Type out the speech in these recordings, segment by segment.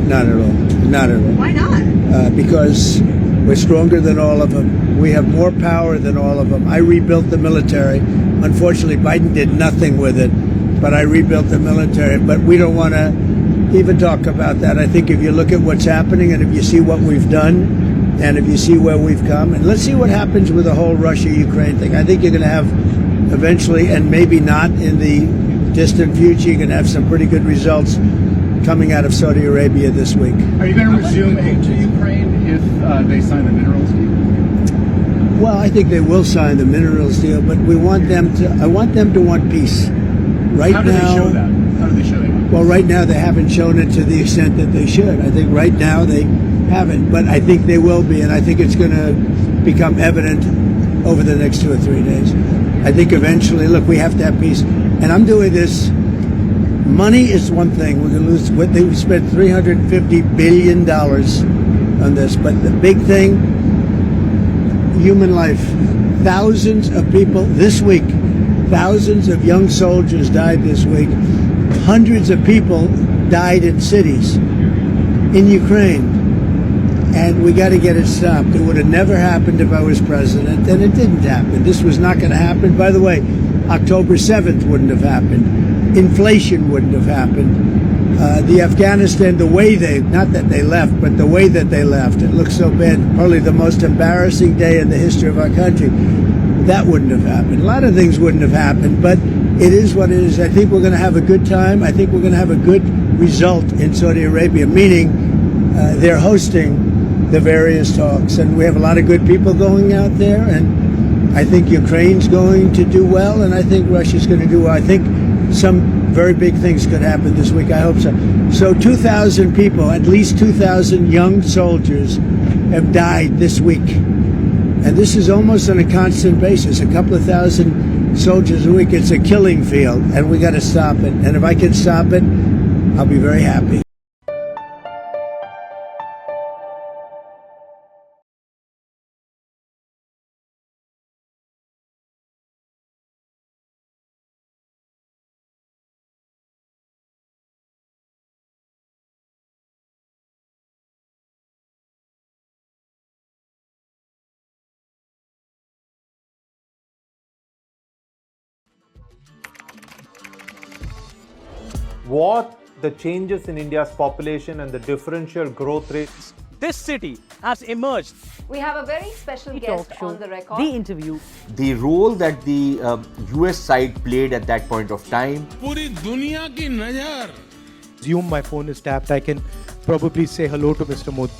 Not at all. Not at all. Why not? Because we're stronger than all of them. We have more power than all of them. I rebuilt the military. Unfortunately, Biden did nothing with it, but I rebuilt the military. But we don't want to even talk about that. I think if you look at what's happening and if you see what we've done and if you see where we've come, and let's see what happens with the whole Russia-Ukraine thing. I think you're going to have eventually, and maybe not in the distant future, you're going to have some pretty good results coming out of Saudi Arabia this week. Are you going to resume aid to Ukraine if they sign the minerals deal? Well, I think they will sign the minerals deal, but we want them to. I want them to want peace. Right How do now, they show that? How do they show that? well, right now they haven't shown it to the extent that they should. I think right now they haven't, but I think they will be, and I think it's going to become evident over the next 2 or 3 days. I think eventually, look, we have to have peace, and I'm doing this. Money is one thing. We're going to lose. We spent $350 billion on this, but the big thing, human life. Thousands of people this week, thousands of young soldiers died this week. Hundreds of people died in cities in Ukraine. And we got to get it stopped. It would have never happened if I was president, and it didn't happen. This was not going to happen. By the way, October 7th wouldn't have happened. Inflation wouldn't have happened. The Afghanistan, the way not that they left, but the way that they left, it looks so bad. Probably the most embarrassing day in the history of our country. That wouldn't have happened. A lot of things wouldn't have happened, but it is what it is. I think we're going to have a good time. I think we're going to have a good result in Saudi Arabia, meaning they're hosting the various talks, and we have a lot of good people going out there, and I think Ukraine's going to do well, and I think Russia's going to do well. I think some very big things could happen this week. I hope so. So 2,000 people, at least 2,000 young soldiers have died this week, and this is almost on a constant basis, a couple of thousand soldiers a week. It's a killing field, and we got to stop it, and if I can stop it, I'll be very happy. What the changes in India's population and the differential growth rates. This city has emerged. We have a very special guest on the record. The interview. The role that the US side played at that point of time. पूरी दुनिया की नजर Assume my phone is tapped. I can probably say hello to Mr. Modi.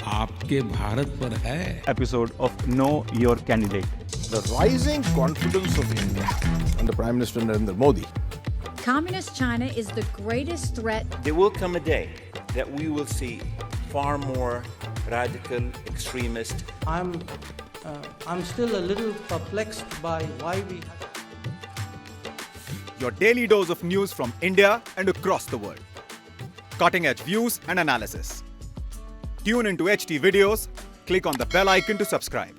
आपके भारत पर है. Episode of Know Your Candidate. The rising confidence of India under Prime Minister Narendra Modi. Communist China is the greatest threat. There will come a day that we will see far more radical extremist. I'm still a little perplexed by why we. Your daily dose of news from India and across the world. Cutting edge views and analysis. Tune into HT videos. Click on the bell icon to subscribe.